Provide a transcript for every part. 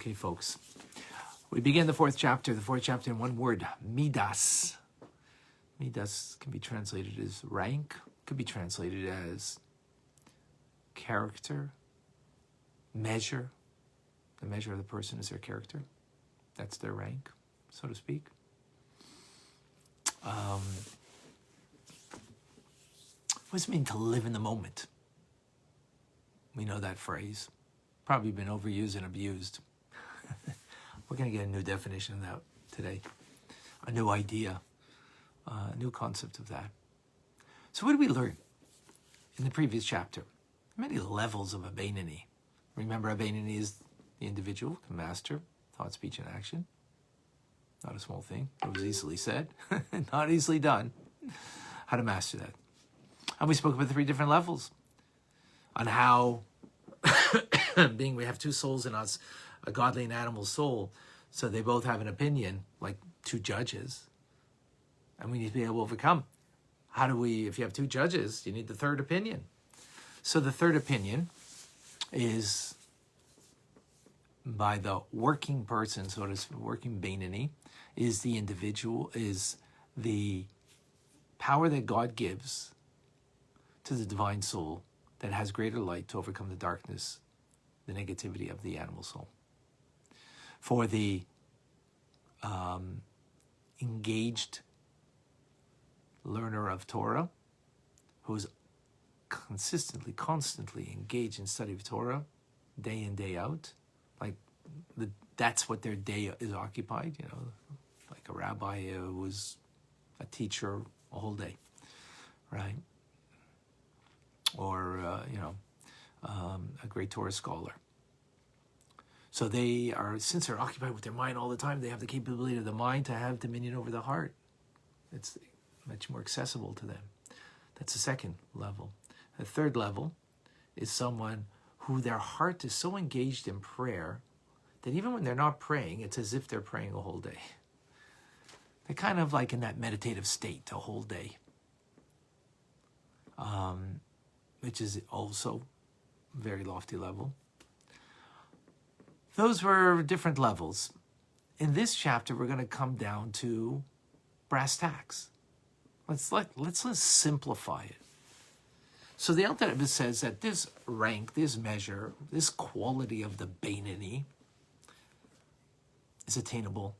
Okay, folks. We begin the fourth chapter in one word, midas. Midas can be translated as rank, could be translated as character, measure. The measure of the person is their character. That's their rank, so to speak. What does it mean to live in the moment? We know that phrase. Probably been overused and abused. We're going to get a new definition of that today. A new idea, a new concept of that. So what did we learn in the previous chapter? Many levels of Abeinani. Remember, Abeinani is the individual can master thought, speech, and action. Not a small thing. It was easily said, not easily done. How to master that. And we spoke about 3 different levels on how we have 2 souls in us, a godly and animal soul, so they both have an opinion, like 2 judges, and we need to be able to overcome. If you have 2 judges, you need the 3rd opinion. So the 3rd opinion is by the working person, so it's working Beinani, is the individual, is the power that God gives to the divine soul that has greater light to overcome the darkness, the negativity of the animal soul. For the engaged learner of Torah, who is constantly engaged in study of Torah, day in, day out, that's what their day is occupied, like a rabbi who was a teacher a whole day, right? Or, a great Torah scholar. So since they're occupied with their mind all the time, they have the capability of the mind to have dominion over the heart. It's much more accessible to them. That's the 2nd level. The 3rd level is someone who their heart is so engaged in prayer that even when they're not praying, it's as if they're praying a whole day. They're kind of like in that meditative state a whole day, which is also a very lofty level. Those were different levels. In this chapter, we're going to come down to brass tacks. Let's simplify it. So the Alter Rebbe says that this rank, this measure, this quality of the Beinani is attainable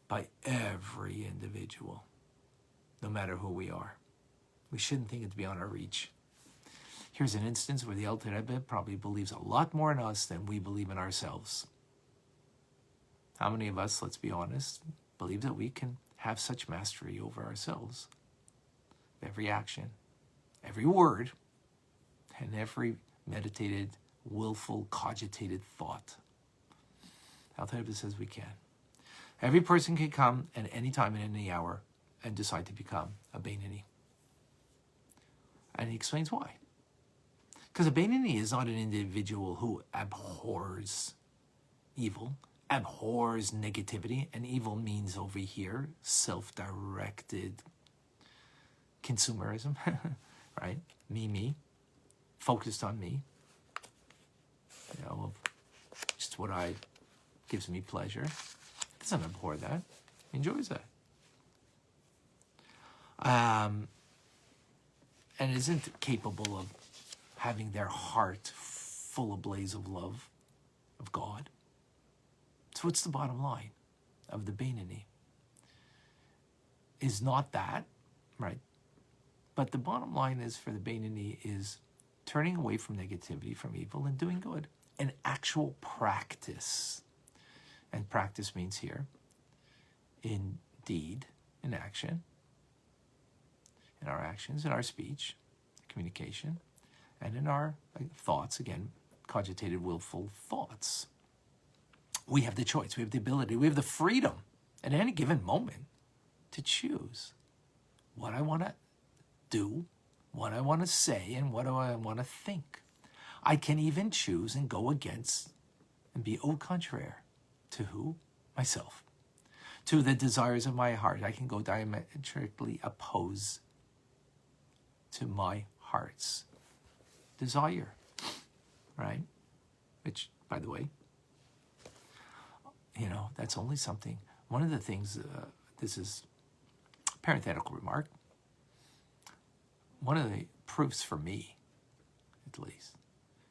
by every individual, no matter who we are. We shouldn't think it's beyond our reach. Here's an instance where the Alter Rebbe probably believes a lot more in us than we believe in ourselves. How many of us, let's be honest, believe that we can have such mastery over ourselves? Every action, every word, and every meditated, willful, cogitated thought. Alter Rebbe says we can. Every person can come at any time and any hour and decide to become a Beinani. And he explains why. Because a Beinani is not an individual who abhors evil, abhors negativity, and evil means over here self-directed consumerism, right? Me, focused on me. Just what gives me pleasure. Doesn't abhor that. He enjoys that. And isn't capable of having their heart full ablaze of love of God. So what's the bottom line of the Beinani? Is not that, right? But the bottom line is for the Beinani is turning away from negativity, from evil, and doing good. An actual practice. And practice means here, in deed, in action, in our actions, in our speech, communication, and in our thoughts, again, cogitated, willful thoughts. We have the choice, we have the ability, we have the freedom at any given moment to choose what I want to do, what I want to say, and what do I want to think. I can even choose and go against and be au contraire to who? Myself. To the desires of my heart. I can go diametrically opposed to my heart's desire, right? Which, by the way, that's only something. One of the things, this is a parenthetical remark, one of the proofs for me, at least,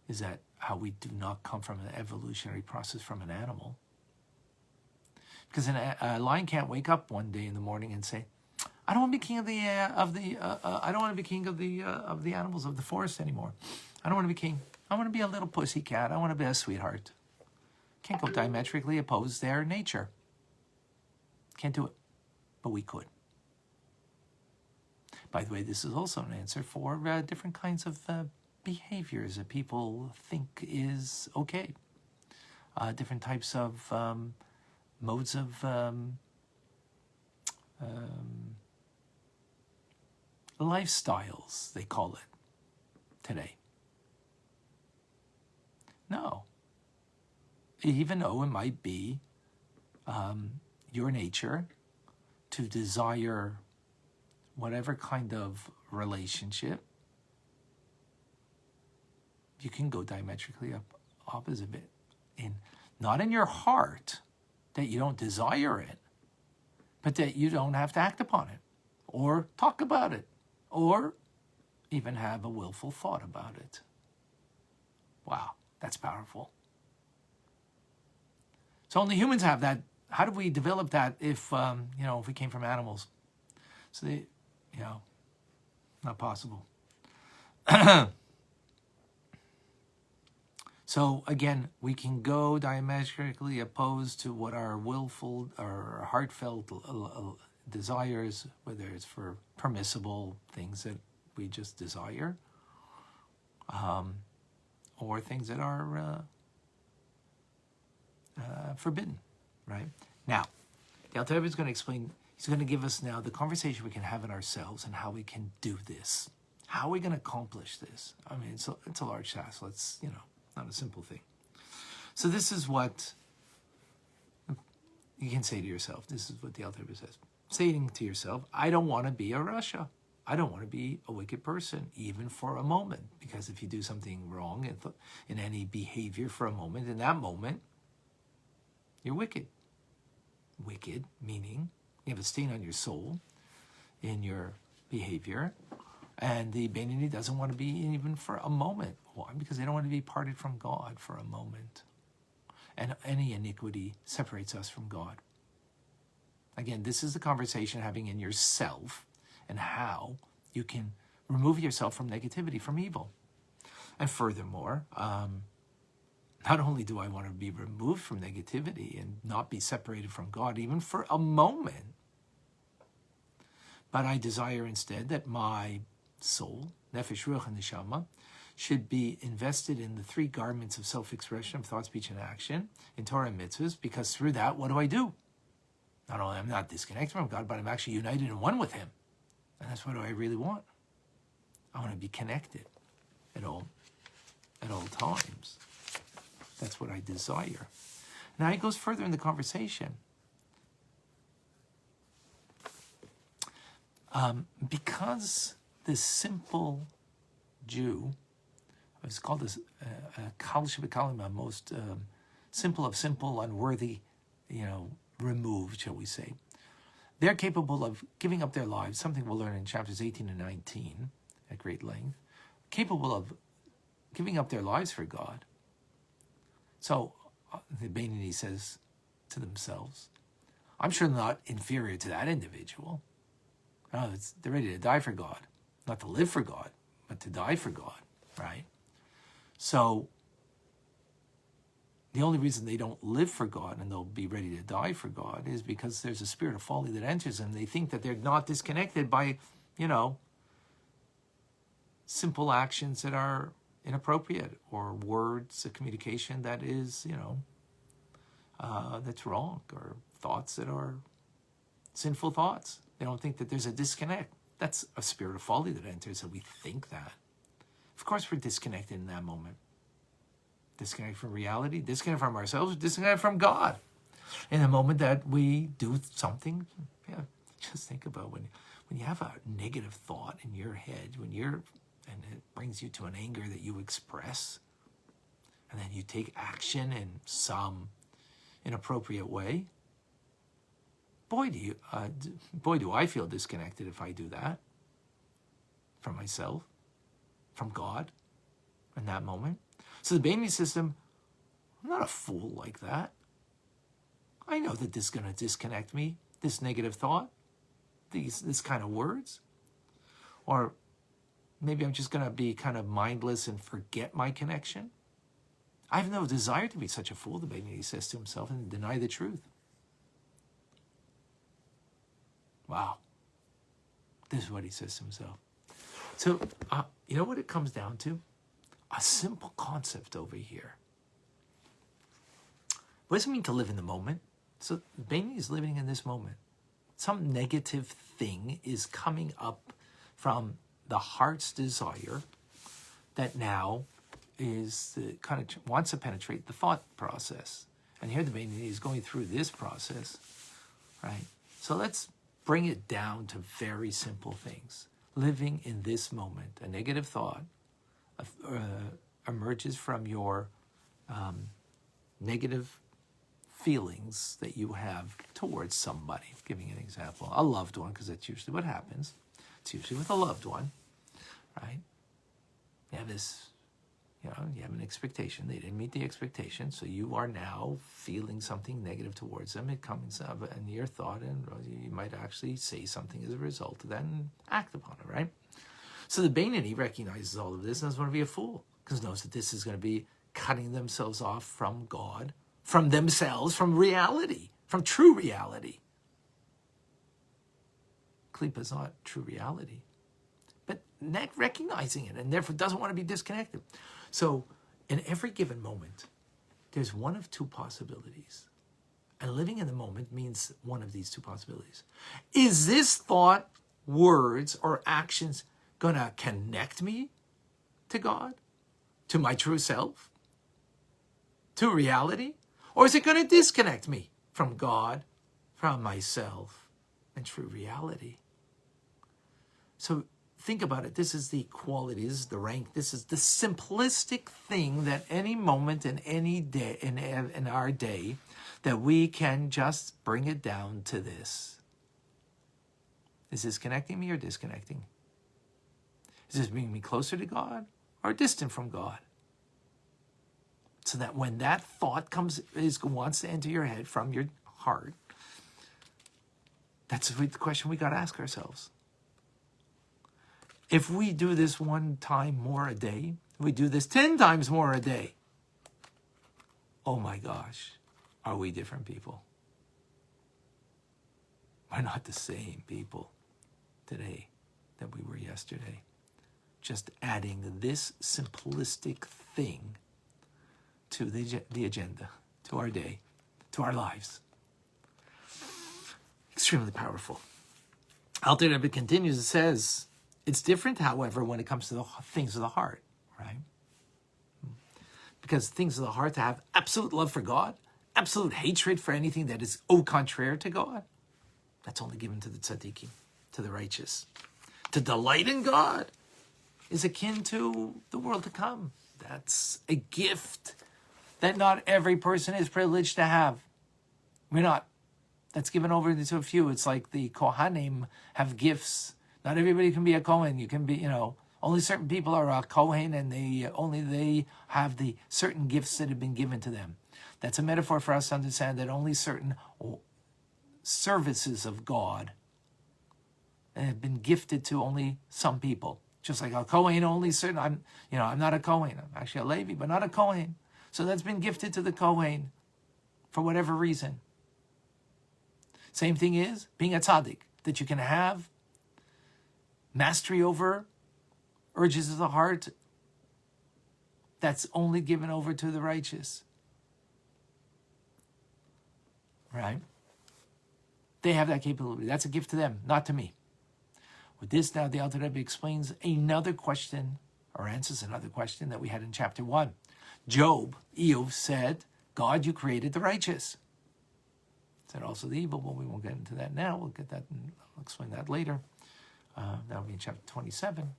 is that how we do not come from an evolutionary process from an animal. Because a lion can't wake up one day in the morning and say, "I don't want to be king I don't want to be king of the animals of the forest anymore. I don't want to be king. I want to be a little pussy cat. I want to be a sweetheart." Can't go diametrically opposed their nature. Can't do it, but we could. By the way, this is also an answer for different kinds of behaviors that people think is okay. Different types of modes of lifestyles, they call it today. No. Even though it might be your nature to desire whatever kind of relationship, you can go diametrically opposite it. Not in your heart that you don't desire it, but that you don't have to act upon it, or talk about it, or even have a willful thought about it. Wow, that's powerful. So only humans have that. How do we develop that if we came from animals? So not possible. So again, we can go diametrically opposed to what our willful or heartfelt desires, whether it's for permissible things that we just desire, or things that are forbidden, right? Now, the Alter Rebbe is going to explain, he's going to give us now the conversation we can have in ourselves and how we can do this. How are we going to accomplish this? I mean, it's a large task. Let's, not a simple thing. So this is what you can say to yourself. This is what the Alter Rebbe says. Saying to yourself, I don't want to be a rasha. I don't want to be a wicked person, even for a moment. Because if you do something wrong in any behavior for a moment, in that moment, you're wicked. Wicked, meaning you have a stain on your soul in your behavior. And the Beinoni doesn't want to be even for a moment. Why? Because they don't want to be parted from God for a moment. And any iniquity separates us from God. Again, this is the conversation having in yourself and how you can remove yourself from negativity, from evil. And furthermore, not only do I want to be removed from negativity and not be separated from God even for a moment, but I desire instead that my soul, nefesh, ruach, and neshama, should be invested in the three garments of self-expression of thought, speech, and action in Torah and mitzvahs, because through that, what do? Not only am I not disconnected from God, but I'm actually united and one with Him. And that's what I really want. I want to be connected at all times. That's what I desire. Now he goes further in the conversation. Because this simple Jew, it's called this Kal Shebekalim, most simple of simple, unworthy, removed, shall we say. They're capable of giving up their lives, something we'll learn in chapters 18 and 19 at great length, capable of giving up their lives for God. So the Beinoni says to themselves, I'm sure they're not inferior to that individual. No, they're ready to die for God. Not to live for God, but to die for God, right? So the only reason they don't live for God and they'll be ready to die for God is because there's a spirit of folly that enters them. They think that they're not disconnected by, simple actions that are inappropriate or words of communication that is, that's wrong, or thoughts that are sinful thoughts. They don't think that there's a disconnect. That's a spirit of folly that enters, and we think that. Of course we're disconnected in that moment. Disconnected from reality, disconnected from ourselves, disconnected from God. In the moment that we do something, just think about when you have a negative thought in your head, and it brings you to an anger that you express, and then you take action in some inappropriate way, boy, do I feel disconnected if I do that from myself, from God in that moment. So the Beinoni system, I'm not a fool like that. I know that this is going to disconnect me, this negative thought, this kind of words. Or maybe I'm just going to be kind of mindless and forget my connection. I have no desire to be such a fool, the Beinoni says to himself, and deny the truth. Wow. This is what he says to himself. So, you know what it comes down to? A simple concept over here. What does it mean to live in the moment? So, Beinoni is living in this moment. Some negative thing is coming up from the heart's desire that now is kind of wants to penetrate the thought process. And here the Beinoni is going through this process, right? So let's bring it down to very simple things. Living in this moment, a negative thought emerges from your negative feelings that you have towards somebody. Giving an example, a loved one, because that's usually what happens. It's usually with a loved one, right? You have this, you have an expectation. They didn't meet the expectation, so you are now feeling something negative towards them. It comes up in your thought, and you might actually say something as a result of that and act upon it, right? So the Beinoni recognizes all of this and doesn't want to be a fool, because knows that this is going to be cutting themselves off from God, from themselves, from reality, from true reality. Klipa is not true reality, but not recognizing it, and therefore doesn't want to be disconnected. So in every given moment, there's one of two possibilities. And living in the moment means one of these two possibilities. Is this thought, words, or actions going to connect me to God, to my true self, to reality? Or is it going to disconnect me from God, from myself, and true reality? So think about it. This is the quality, this is the rank, this is the simplistic thing that any moment in any day, in our day, that we can just bring it down to this. Is this connecting me or disconnecting? Is this bringing me closer to God or distant from God? So that when that thought wants to enter your head from your heart, that's the question we got to ask ourselves. If we do this one time more a day, we do this 10 times more a day, oh my gosh, are we different people? We're not the same people today that we were yesterday. Just adding this simplistic thing to the agenda, to our day, to our lives. Extremely powerful. Alter Rebbe continues, it says, it's different, however, when it comes to the things of the heart, right? Because things of the heart, to have absolute love for God, absolute hatred for anything that is au contraire to God, that's only given to the tzaddikim, to the righteous. To delight in God is akin to the world to come. That's a gift that not every person is privileged to have. We're not. That's given over to a few. It's like the Kohanim have gifts. Not everybody can be a Kohen. You can be, only certain people are a Kohen, and they have the certain gifts that have been given to them. That's a metaphor for us to understand that only certain services of God have been gifted to only some people. Just like a Kohen, only certain. I'm not a Kohen. I'm actually a Levi, but not a Kohen. So that's been gifted to the Kohen for whatever reason. Same thing is being a tzaddik, that you can have mastery over urges of the heart. That's only given over to the righteous. Right? They have that capability. That's a gift to them, not to me. With this, now the Alter Rebbe explains another question, or answers another question that we had in chapter 1. Eov said, God, you created the righteous. Said also the evil. Well, we won't get into that now. We'll get that and I'll explain that later. That'll be in chapter 27.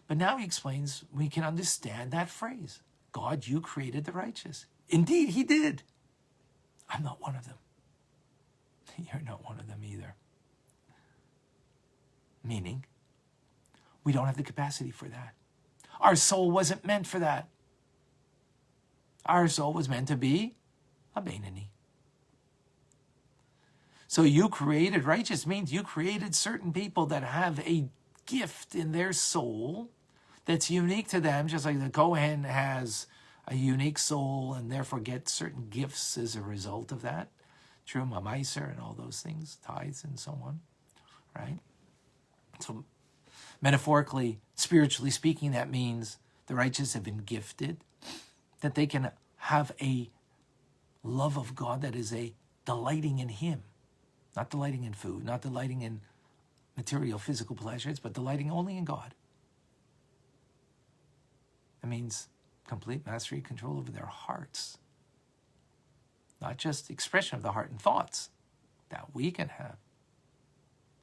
But now he explains, we can understand that phrase. God, you created the righteous. Indeed, he did. I'm not one of them. You're not one of them either. Meaning, we don't have the capacity for that. Our soul wasn't meant for that. Our soul was meant to be a Beinoni. So you created righteous means you created certain people that have a gift in their soul that's unique to them, just like the Kohen has a unique soul and therefore gets certain gifts as a result of that. Truma, Meiser, and all those things, tithes and so on, right? So metaphorically, spiritually speaking, that means the righteous have been gifted, that they can have a love of God that is a delighting in Him, not delighting in food, not delighting in material, physical pleasures, but delighting only in God. That means complete mastery, control over their hearts, not just expression of the heart and thoughts that we can have,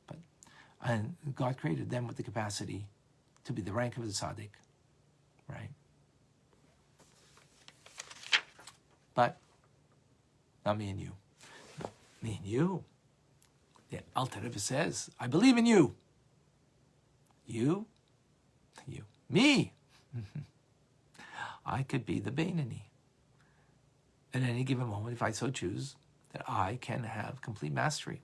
but and God created them with the capacity to be the rank of the tzaddik, right? But not me and you. Me and you. The Alter Rebbe says, I believe in you. You. Me. I could be the Beinoni. At any given moment, if I so choose, that I can have complete mastery.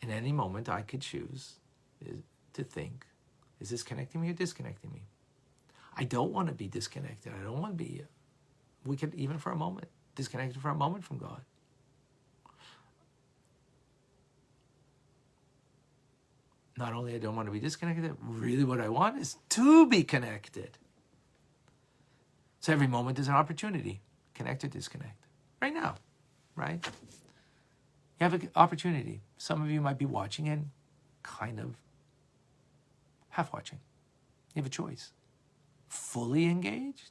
In any moment, I could choose to think, is this connecting me or disconnecting me? I don't want to be disconnected. I don't want to be wicked even for a moment, disconnected for a moment from God. Not only I don't want to be disconnected, really what I want is to be connected. So every moment is an opportunity, connect or disconnect. Right now, right? You have an opportunity. Some of you might be watching and kind of half watching. You have a choice. Fully engaged?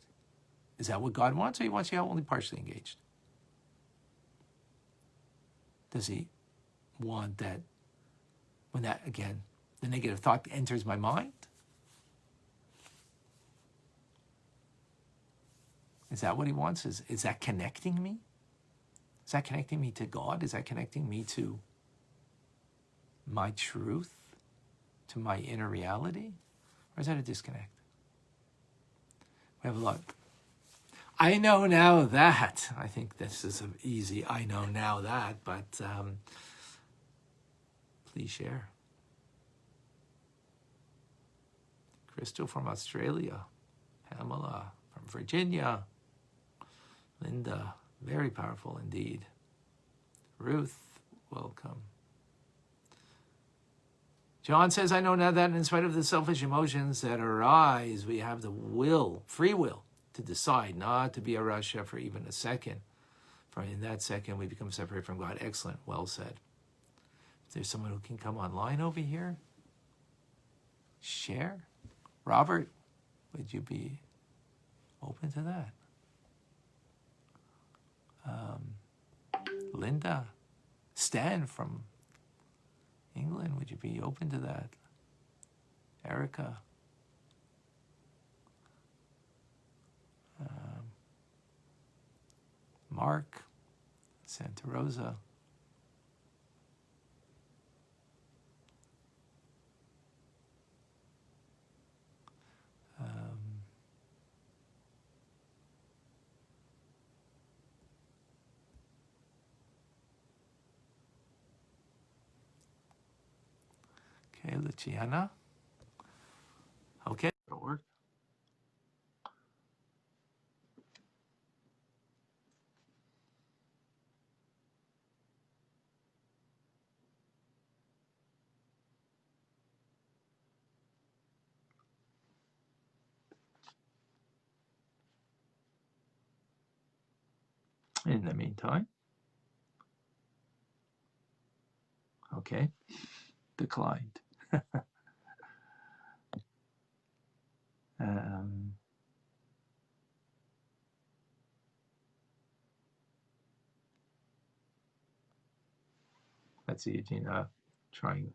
Is that what God wants, or He wants you only partially engaged? Does He want that, when that, again, the negative thought enters my mind? Is that what He wants? Is that connecting me? Is that connecting me to God? Is that connecting me to my truth, to my inner reality? Or is that a disconnect? We have a lot. I know now that. I think this is an easy, I know now that, but please share. Crystal from Australia. Pamela from Virginia. Linda, very powerful indeed. Ruth, welcome. John says, I know now that in spite of the selfish emotions that arise, we have the will, free will, to decide not to be a rasha for even a second. For in that second, we become separated from God. Excellent, well said. If there's someone who can come online over here, share. Robert, would you be open to that? Linda, Stan from England, would you be open to that? Erica, Mark, Santa Rosa. Okay, Luciana. Okay, that'll work. In the meantime, okay, declined. Let's see, Gina, trying.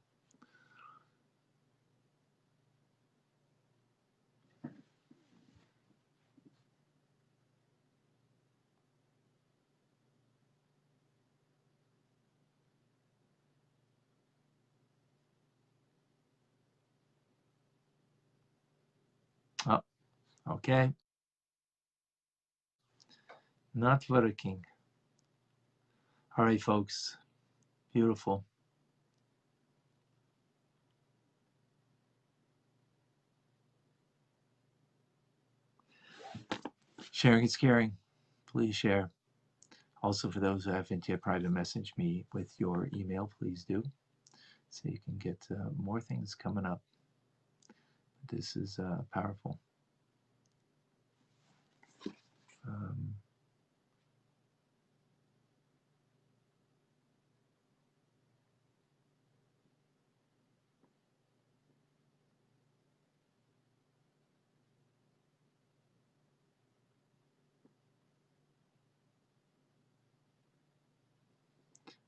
Okay? Not working. All right, folks. Beautiful. Sharing is caring. Please share. Also, for those who haven't yet private messaged me with your email, please do, so you can get more things coming up. This is powerful. Um,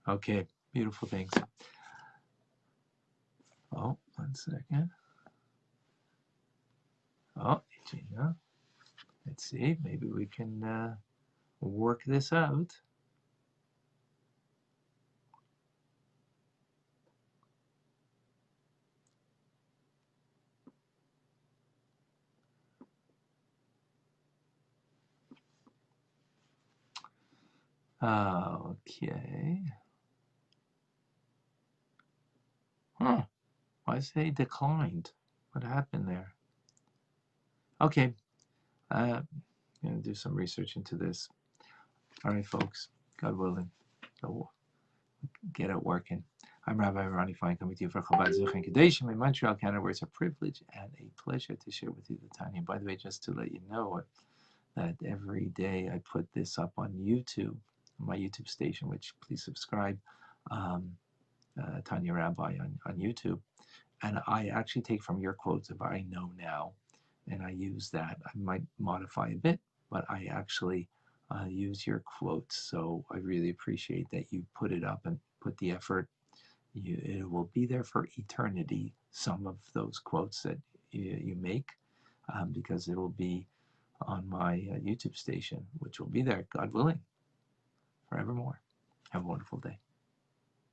okay, beautiful things. Oh, 1 second. Oh, Gina. Let's see. Maybe we can work this out. Okay. Huh. Why say declined? What happened there? Okay. I'm going to do some research into this. All right, folks. God willing. So get it working. I'm Rabbi Ronnie Fine coming to you for Chabad Zuch and Kadeshim in Montreal, Canada, where it's a privilege and a pleasure to share with you the Tanya. By the way, just to let you know that every day I put this up on YouTube, my YouTube station, which please subscribe, Tanya Rabbi on YouTube. And I actually take from your quotes if I know now, and I use that. I might modify a bit, but I actually use your quotes. So I really appreciate that you put it up and put the effort. It will be there for eternity, some of those quotes that you make, because it will be on my YouTube station, which will be there, God willing, forevermore. Have a wonderful day.